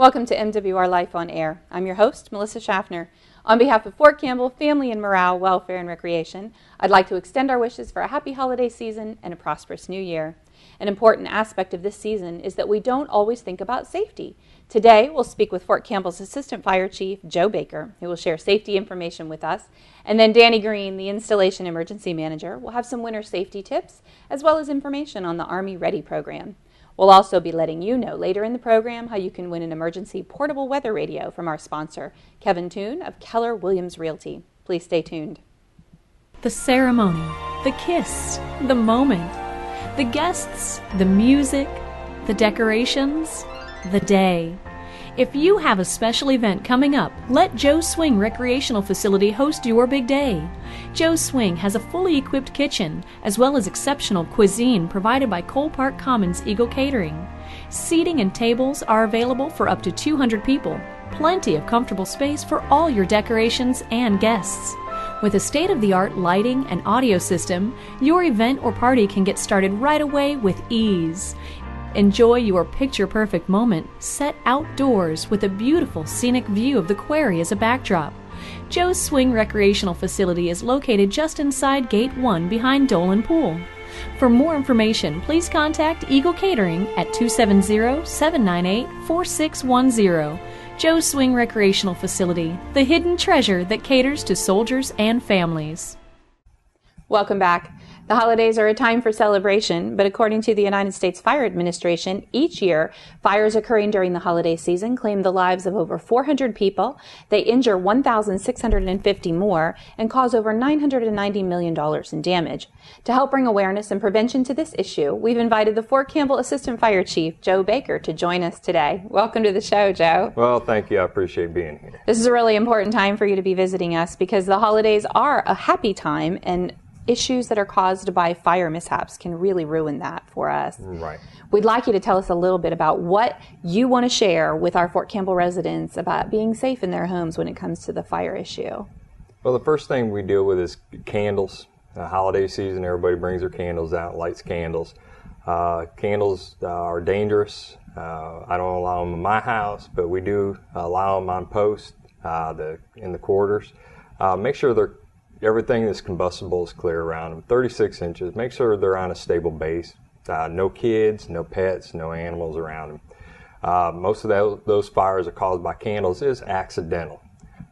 Welcome to MWR Life on Air. I'm your host, Melissa Schaffner. On behalf of Fort Campbell Family and Morale, Welfare and Recreation, I'd like to extend our wishes for a happy holiday season and a prosperous new year. An important aspect of this season is that we don't always think about safety. Today, we'll speak with Fort Campbell's Assistant Fire Chief, Joe Baker, who will share safety information with us. And then Danny Greene, the Installation Emergency Manager, will have some winter safety tips, as well as information on the Army Ready program. We'll also be letting you know later in the program how you can win an emergency portable weather radio from our sponsor, Kevin Toon of Keller Williams Realty. Please stay tuned. The ceremony, the kiss, the moment, the guests, the music, the decorations, the day. If you have a special event coming up, let Joe Swing Recreational Facility host your big day. Joe Swing has a fully equipped kitchen, as well as exceptional cuisine provided by Cole Park Commons Eagle Catering. Seating and tables are available for up to 200 people. Plenty of comfortable space for all your decorations and guests. With a state-of-the-art lighting and audio system, your event or party can get started right away with ease. Enjoy your picture-perfect moment set outdoors with a beautiful scenic view of the quarry as a backdrop. Joe's Swing Recreational Facility is located just inside Gate 1 behind Dolan Pool. For more information, please contact Eagle Catering at 270-798-4610. Joe's Swing Recreational Facility, the hidden treasure that caters to soldiers and families. Welcome back. The holidays are a time for celebration, but according to the United States Fire Administration, each year, fires occurring during the holiday season claim the lives of over 400 people. They injure 1,650 more and cause over $990 million in damage. To help bring awareness and prevention to this issue, we've invited the Fort Campbell Assistant Fire Chief, Joe Baker, to join us today. Welcome to the show, Joe. Well, thank you. I appreciate being here. This is a really important time for you to be visiting us because the holidays are a happy time, and issues that are caused by fire mishaps can really ruin that for us. Right. We'd like you to tell us a little bit about what you want to share with our Fort Campbell residents about being safe in their homes when it comes to the fire issue. Well, the first thing we deal with is candles. Holiday season, everybody brings their candles out, lights candles. Candles are dangerous. I don't allow them in my house, but we do allow them on post in the quarters. Make sure everything that's combustible is clear around them, 36 inches. Make sure they're on a stable base. No kids, no pets, no animals around them. Most of those fires are caused by candles is accidental.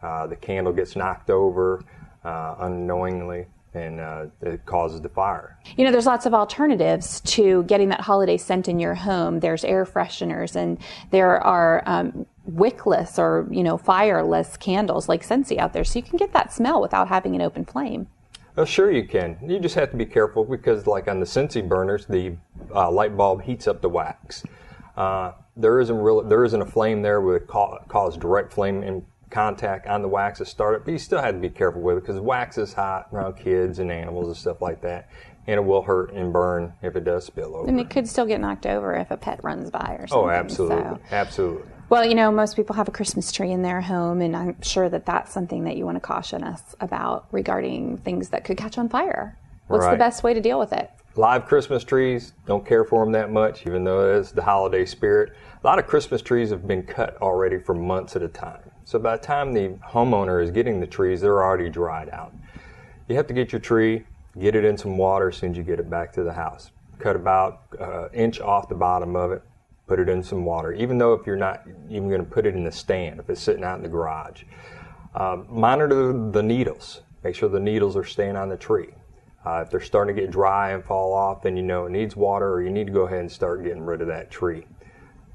The candle gets knocked over unknowingly, and it causes the fire. You know, there's lots of alternatives to getting that holiday scent in your home. There's air fresheners, and there are wickless or, fireless candles like Scentsy out there, so you can get that smell without having an open flame. Well, sure you can. You just have to be careful because, like on the Scentsy burners, the light bulb heats up the wax. There isn't a flame there where it cause direct flame in contact on the wax to start it, but you still have to be careful with it because wax is hot around kids and animals and stuff like that, and it will hurt and burn if it does spill over. And it could still get knocked over if a pet runs by or something. Oh, absolutely. So. Absolutely. Well, most people have a Christmas tree in their home, and I'm sure that that's something that you want to caution us about regarding things that could catch on fire. What's the best way to deal with it? Live Christmas trees, don't care for them that much, even though it is the holiday spirit. A lot of Christmas trees have been cut already for months at a time. So by the time the homeowner is getting the trees, they're already dried out. You have to get your tree, get it in some water as soon as you get it back to the house. Cut about an inch off the bottom of it. Put it in some water, even though if you're not even going to put it in the stand, if it's sitting out in the garage. Monitor the needles. Make sure the needles are staying on the tree. If they're starting to get dry and fall off, then you know it needs water, or you need to go ahead and start getting rid of that tree.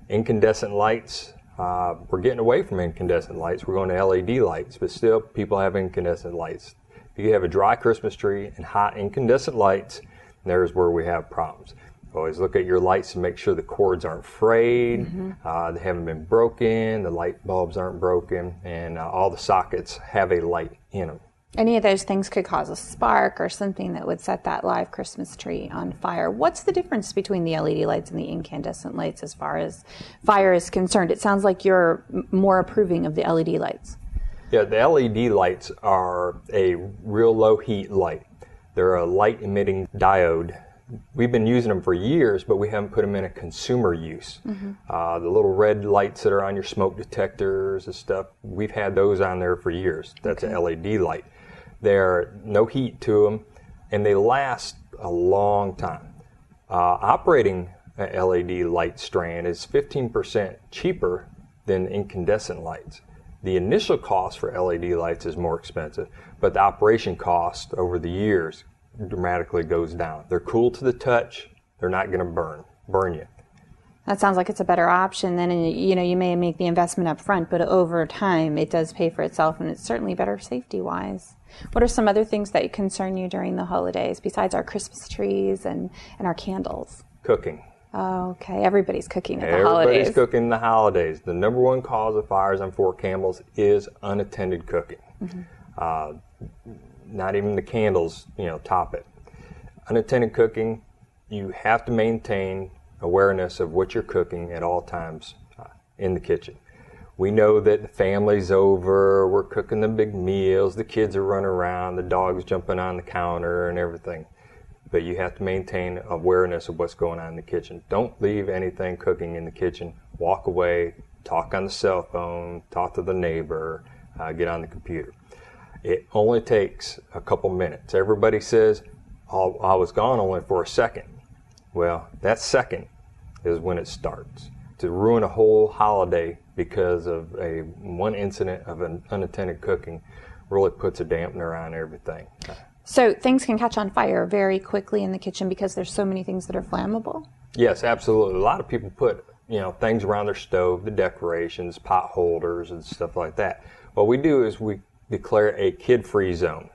Incandescent lights. We're getting away from incandescent lights. We're going to LED lights, but still people have incandescent lights. If you have a dry Christmas tree and hot incandescent lights, there's where we have problems. Always look at your lights and make sure the cords aren't frayed, they haven't been broken, the light bulbs aren't broken, and all the sockets have a light in them. Any of those things could cause a spark or something that would set that live Christmas tree on fire. What's the difference between the LED lights and the incandescent lights as far as fire is concerned? It sounds like you're more approving of the LED lights. Yeah, the LED lights are a real low heat light. They're a light emitting diode we've been using them for years, but we haven't put them in a consumer use. The little red lights that are on your smoke detectors and stuff, we've had those on there for years. That's an LED light. They're no heat to them, and they last a long time. Operating an LED light strand is 15% cheaper than incandescent lights. The initial cost for LED lights is more expensive, but the operation cost over the years dramatically goes down. They're cool to the touch. They're not going to burn you. That sounds like it's a better option than, you may make the investment up front, but over time it does pay for itself, and it's certainly better safety-wise. What are some other things that concern you during the holidays besides our Christmas trees and our candles? Cooking. Oh, okay. Everybody's cooking at the holidays. Everybody's cooking in the holidays. The number one cause of fires on Fort Campbell's is unattended cooking. Not even the candles, top it. Unattended cooking, you have to maintain awareness of what you're cooking at all times in the kitchen. We know that the family's over, we're cooking the big meals, the kids are running around, the dog's jumping on the counter and everything. But you have to maintain awareness of what's going on in the kitchen. Don't leave anything cooking in the kitchen. Walk away, talk on the cell phone, talk to the neighbor, get on the computer. It only takes a couple minutes. Everybody says, oh, I was gone only for a second. Well, that second is when it starts. To ruin a whole holiday because of one incident of an unattended cooking really puts a dampener on everything. So things can catch on fire very quickly in the kitchen because there's so many things that are flammable? Yes, absolutely. A lot of people put things around their stove, the decorations, pot holders, and stuff like that. What we do is we declare a kid-free zone,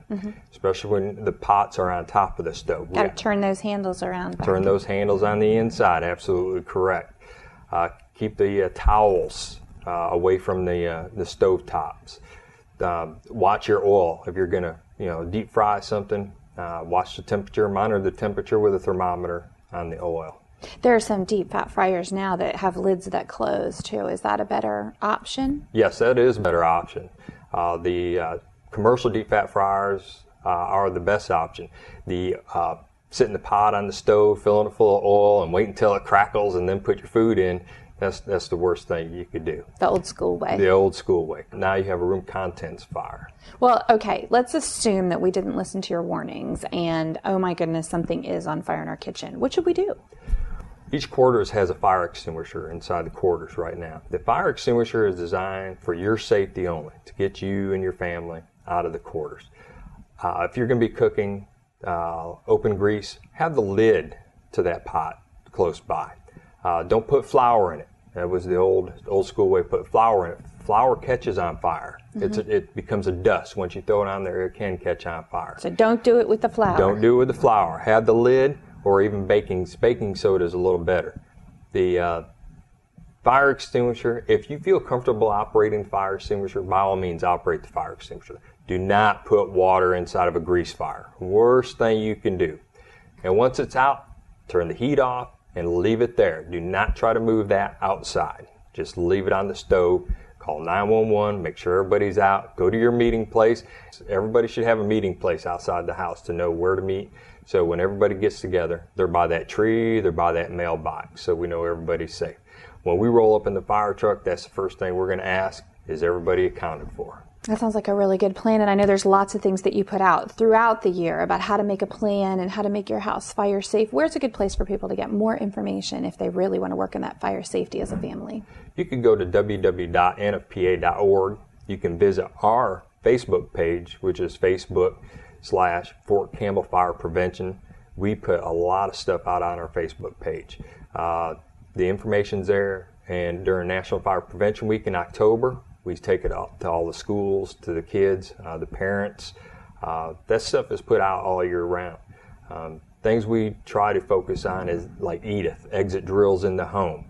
especially when the pots are on top of the stove. Got to turn those handles around. Turn those handles on the inside, absolutely correct. Keep the towels away from the stove tops. Watch your oil. If you're going to deep fry something, watch the temperature, monitor the temperature with a thermometer on the oil. There are some deep fat fryers now that have lids that close too. Is that a better option? Yes, that is a better option. The commercial deep fat fryers are the best option. Setting the pot on the stove, filling it full of oil, and wait until it crackles and then put your food in, that's the worst thing you could do. The old school way. The old school way. Now you have a room contents fire. Well, okay, let's assume that we didn't listen to your warnings and, oh my goodness, something is on fire in our kitchen. What should we do? Each quarters has a fire extinguisher inside the quarters right now. The fire extinguisher is designed for your safety only, to get you and your family out of the quarters. If you're going to be cooking open grease, have the lid to that pot close by. Don't put flour in it. That was the old school way to put flour in it. Flour catches on fire. It becomes a dust. Once you throw it on there, it can catch on fire. So don't do it with the flour. Don't do it with the flour. Have the lid, or even baking soda is a little better. The fire extinguisher, if you feel comfortable operating the fire extinguisher, by all means operate the fire extinguisher. Do not put water inside of a grease fire. Worst thing you can do. And once it's out, turn the heat off and leave it there. Do not try to move that outside. Just leave it on the stove. Call 911, make sure everybody's out. Go to your meeting place. Everybody should have a meeting place outside the house to know where to meet. So when everybody gets together, they're by that tree, they're by that mailbox, so we know everybody's safe. When we roll up in the fire truck, that's the first thing we're going to ask, is everybody accounted for? That sounds like a really good plan, and I know there's lots of things that you put out throughout the year about how to make a plan and how to make your house fire safe. Where's a good place for people to get more information if they really want to work on that fire safety as a family? You can go to www.nfpa.org. You can visit our Facebook page, which is Facebook/Fort Campbell Fire Prevention. We put a lot of stuff out on our Facebook page. The information's there, and during National Fire Prevention Week in October, we take it out to all the schools, to the kids, the parents. That stuff is put out all year round. Things we try to focus on is like EDITH, exit drills in the home.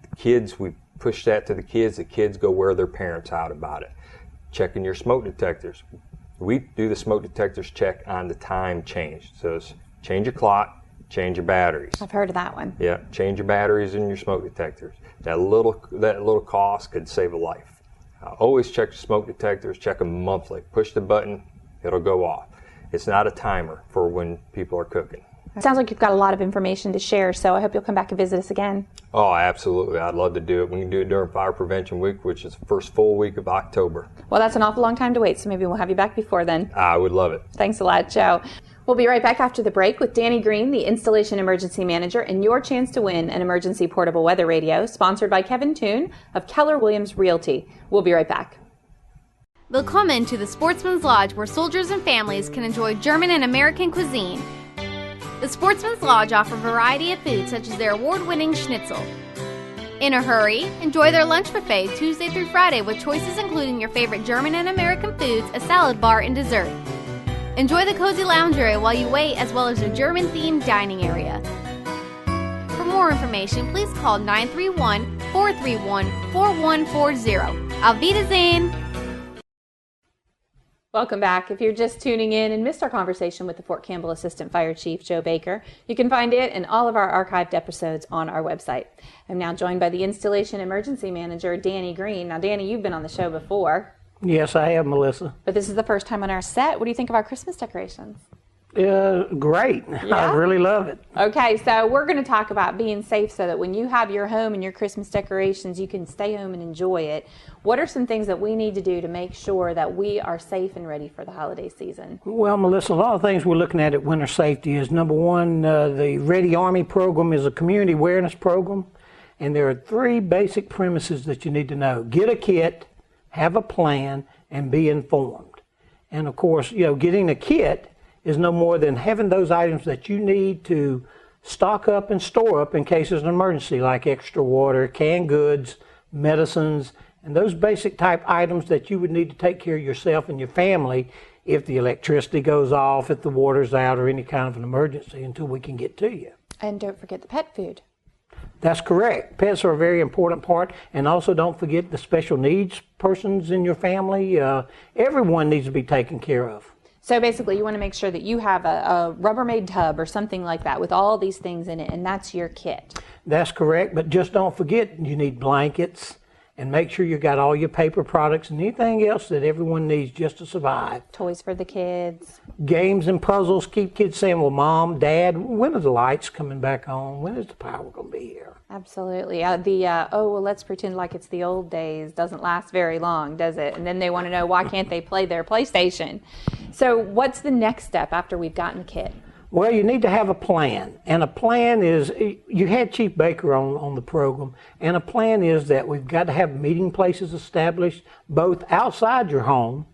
The kids, we push that to the kids. The kids go wear their parents out about it. Checking your smoke detectors. We do the smoke detectors check on the time change. So it's change your clock, change your batteries. I've heard of that one. Yeah, change your batteries in your smoke detectors. That little cost could save a life. Always check your smoke detectors, check them monthly. Push the button, it'll go off. It's not a timer for when people are cooking. It sounds like you've got a lot of information to share, so I hope you'll come back and visit us again. Oh, absolutely. I'd love to do it. We can do it during Fire Prevention Week, which is the first full week of October. Well, that's an awful long time to wait, so maybe we'll have you back before then. I would love it. Thanks a lot, Joe. We'll be right back after the break with Danny Greene, the Installation Emergency Manager, and your chance to win an emergency portable weather radio, sponsored by Kevin Toon of Keller Williams Realty. We'll be right back. Willkommen to the Sportsman's Lodge, where soldiers and families can enjoy German and American cuisine. The Sportsman's Lodge offer a variety of foods such as their award-winning schnitzel. In a hurry, enjoy their lunch buffet Tuesday through Friday with choices including your favorite German and American foods, a salad bar, and dessert. Enjoy the cozy lounge area while you wait, as well as their German-themed dining area. For more information, please call 931-431-4140. Auf Wiedersehen! Welcome back. If you're just tuning in and missed our conversation with the Fort Campbell Assistant Fire Chief, Joe Baker, you can find it and all of our archived episodes on our website. I'm now joined by the Installation Emergency Manager, Danny Greene. Now, Danny, you've been on the show before. Yes, I have, Melissa. But this is the first time on our set. What do you think of our Christmas decorations? Great. Yeah? I really love it. Okay, so we're going to talk about being safe so that when you have your home and your Christmas decorations, you can stay home and enjoy it. What are some things that we need to do to make sure that we are safe and ready for the holiday season? Well, Melissa, a lot of things we're looking at winter safety is, number one, the Ready Army program is a community awareness program, and there are 3 basic premises that you need to know. Get a kit, have a plan, and be informed. And of course, getting a kit is no more than having those items that you need to stock up and store up in case there's an emergency, like extra water, canned goods, medicines, and those basic type items that you would need to take care of yourself and your family if the electricity goes off, if the water's out, or any kind of an emergency until we can get to you. And don't forget the pet food. That's correct. Pets are a very important part, and also don't forget the special needs persons in your family. Everyone needs to be taken care of. So basically, you want to make sure that you have a Rubbermaid tub or something like that with all these things in it, and that's your kit. That's correct, but just don't forget you need blankets, and make sure you got all your paper products and anything else that everyone needs just to survive. Toys for the kids. Games and puzzles. Keep kids saying, well, Mom, Dad, when are the lights coming back on? When is the power going to be here? Absolutely. Let's pretend like it's the old days doesn't last very long, does it? And then they want to know, why can't they play their PlayStation? So what's the next step after we've gotten the kit? Well, you need to have a plan. And a plan is, you had Chief Baker on the program, and a plan is that we've got to have meeting places established both outside your home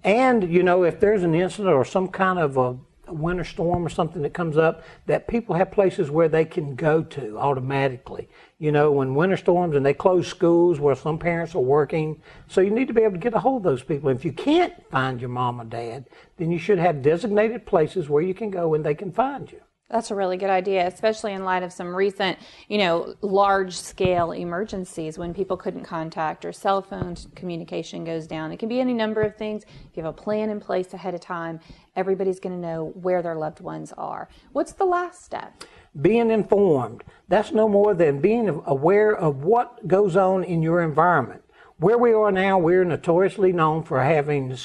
and, if there's an incident or some kind of a winter storm or something that comes up, that people have places where they can go to automatically. When winter storms and they close schools where some parents are working, so you need to be able to get a hold of those people. If you can't find your mom or dad, then you should have designated places where you can go and they can find you. That's a really good idea, especially in light of some recent, large-scale emergencies when people couldn't contact or cell phone communication goes down. It can be any number of things. If you have a plan in place ahead of time, everybody's going to know where their loved ones are. What's the last step? Being informed. That's no more than being aware of what goes on in your environment. Where we are now, we're notoriously known for having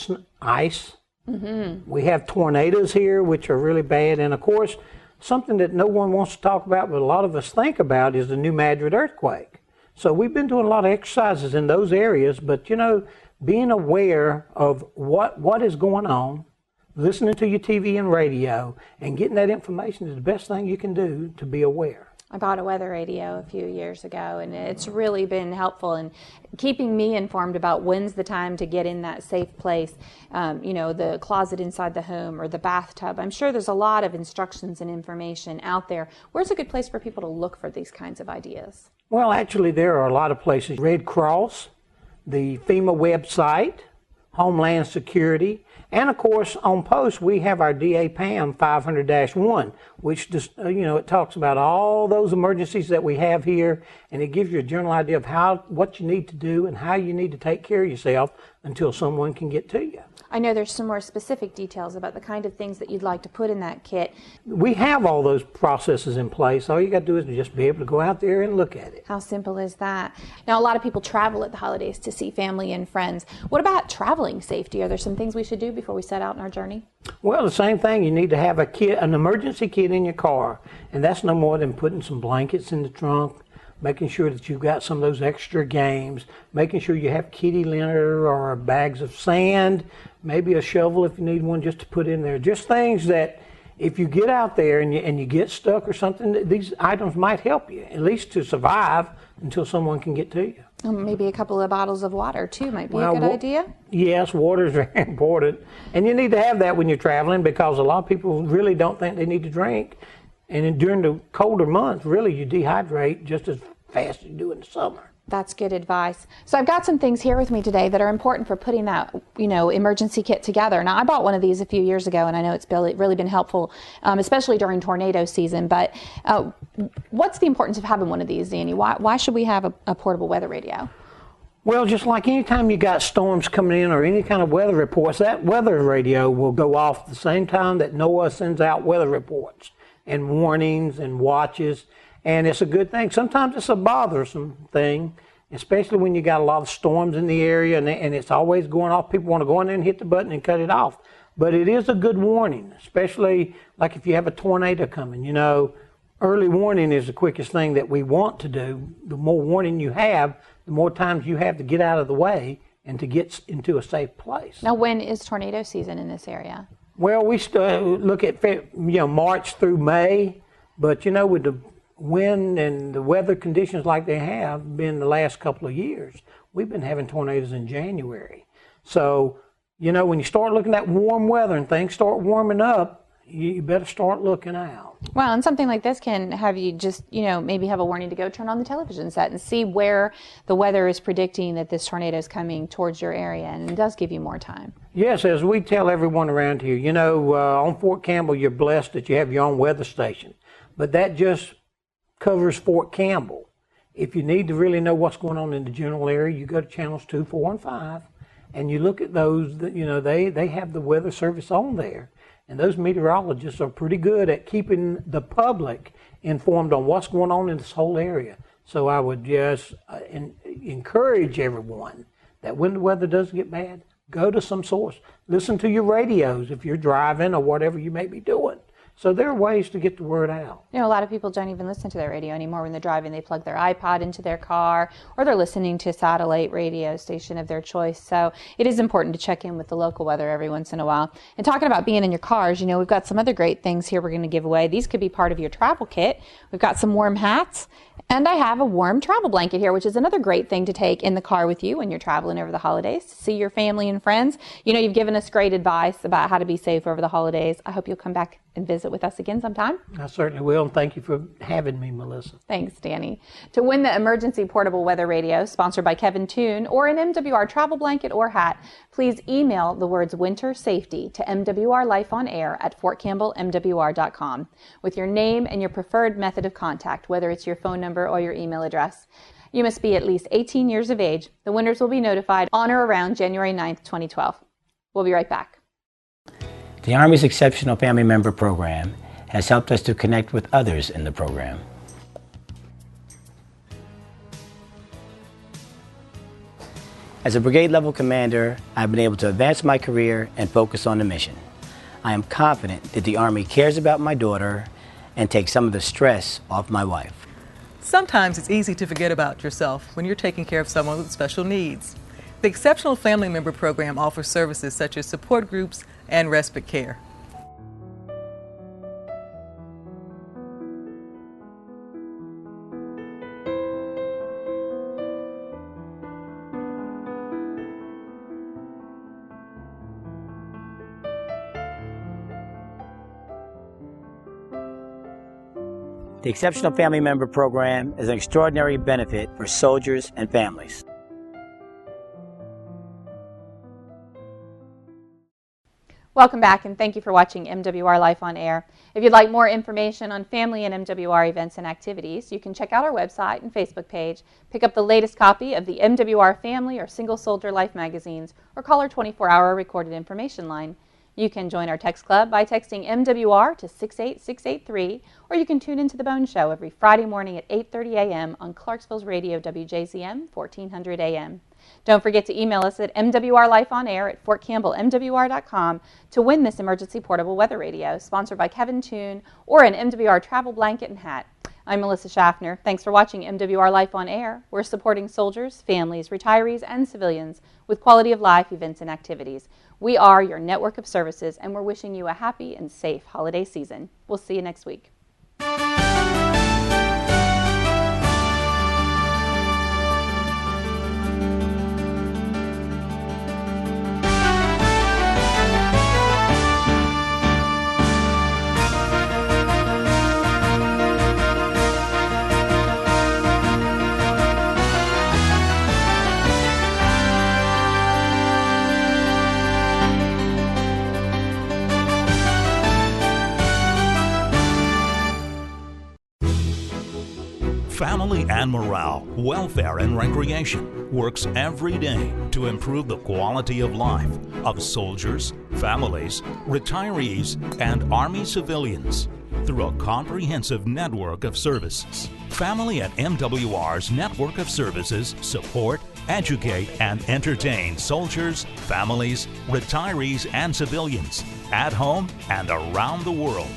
ice. Mm-hmm. We have tornadoes here, which are really bad. And of course, something that no one wants to talk about, but a lot of us think about, is the New Madrid earthquake. So we've been doing a lot of exercises in those areas, but being aware of what is going on, listening to your TV and radio, and getting that information is the best thing you can do to be aware. I bought a weather radio a few years ago, and it's really been helpful in keeping me informed about when's the time to get in that safe place, the closet inside the home or the bathtub. I'm sure there's a lot of instructions and information out there. Where's a good place for people to look for these kinds of ideas? Well, actually, there are a lot of places. Red Cross, the FEMA website, Homeland Security, and of course, on post, we have our DA-PAM 500-1, which just, it talks about all those emergencies that we have here, and it gives you a general idea of what you need to do and how you need to take care of yourself until someone can get to you. I know there's some more specific details about the kind of things that you'd like to put in that kit. We have all those processes in place. All you got to do is just be able to go out there and look at it. How simple is that? Now, a lot of people travel at the holidays to see family and friends. What about traveling safety? Are there some things we should do before we set out on our journey? Well, the same thing. You need to have a kit, an emergency kit in your car, and that's no more than putting some blankets in the trunk, making sure that you've got some of those extra games, making sure you have kitty litter or bags of sand, maybe a shovel if you need one just to put in there. Just things that if you get out there and you get stuck or something, these items might help you, at least to survive until someone can get to you. Maybe a couple of bottles of water, too, might be a good idea. Yes, water is very important. And you need to have that when you're traveling, because a lot of people really don't think they need to drink. And during the colder months, really, you dehydrate just as fast as you do in the summer. That's good advice. So I've got some things here with me today that are important for putting that, emergency kit together. Now, I bought one of these a few years ago, and I know it's really been helpful, especially during tornado season. But what's the importance of having one of these, Danny? Why should we have a portable weather radio? Well, just like anytime you got storms coming in or any kind of weather reports, that weather radio will go off at the same time that NOAA sends out weather reports and warnings and watches. And it's a good thing. Sometimes it's a bothersome thing, especially when you got a lot of storms in the area and it's always going off. People want to go in there and hit the button and cut it off. But it is a good warning, especially like if you have a tornado coming. Early warning is the quickest thing that we want to do. The more warning you have, the more times you have to get out of the way and to get into a safe place. Now, when is tornado season in this area? Well, we look at March through May, but with the wind and the weather conditions like they have been the last couple of years, we've been having tornadoes in January. So, when you start looking at warm weather and things start warming up, you better start looking out. Well, and something like this can have you just, maybe have a warning to go turn on the television set and see where the weather is predicting that this tornado is coming towards your area, and it does give you more time. Yes, as we tell everyone around here, on Fort Campbell, you're blessed that you have your own weather station, but that just covers Fort Campbell. If you need to really know what's going on in the general area, you go to channels 2, 4, and 5, and you look at those. That they have the weather service on there, and those meteorologists are pretty good at keeping the public informed on what's going on in this whole area. So I would just encourage everyone that when the weather does get bad, go to some source. Listen to your radios if you're driving or whatever you may be doing. So there are ways to get the word out. A lot of people don't even listen to their radio anymore when they're driving. They plug their iPod into their car, or they're listening to a satellite radio station of their choice. So it is important to check in with the local weather every once in a while. And talking about being in your cars, we've got some other great things here we're going to give away. These could be part of your travel kit. We've got some warm hats, and I have a warm travel blanket here, which is another great thing to take in the car with you when you're traveling over the holidays to see your family and friends. You've given us great advice about how to be safe over the holidays. I hope you'll come back and visit with us again sometime. I certainly will, and thank you for having me, Melissa. Thanks, Danny. To win the emergency portable weather radio, sponsored by Kevin Toon, or an MWR travel blanket or hat, please email the words winter safety to MWR Life on Air at fortcampbellmwr.com with your name and your preferred method of contact, whether it's your phone number or your email address. You must be at least 18 years of age. The winners will be notified on or around January 9th, 2012. We'll be right back. The Army's Exceptional Family Member Program has helped us to connect with others in the program. As a brigade level commander, I've been able to advance my career and focus on the mission. I am confident that the Army cares about my daughter and takes some of the stress off my wife. Sometimes it's easy to forget about yourself when you're taking care of someone with special needs. The Exceptional Family Member Program offers services such as support groups and respite care. The Exceptional Family Member Program is an extraordinary benefit for soldiers and families. Welcome back, and thank you for watching MWR Life on Air. If you'd like more information on family and MWR events and activities, you can check out our website and Facebook page, pick up the latest copy of the MWR Family or Single Soldier Life magazines, or call our 24-hour recorded information line. You can join our text club by texting MWR to 68683, or you can tune into The Bone Show every Friday morning at 8:30 a.m. on Clarksville's radio WJZM 1400 a.m. Don't forget to email us at MWRLifeOnAir@FortCampbellMWR.com to win this emergency portable weather radio, sponsored by Kevin Toon, or an MWR travel blanket and hat. I'm Melissa Schaffner. Thanks for watching MWR Life on Air. We're supporting soldiers, families, retirees, and civilians with quality of life events and activities. We are your network of services, and we're wishing you a happy and safe holiday season. We'll see you next week. Family and Morale, Welfare and Recreation works every day to improve the quality of life of soldiers, families, retirees, and Army civilians through a comprehensive network of services. Family at MWR's network of services support, educate, and entertain soldiers, families, retirees, and civilians at home and around the world.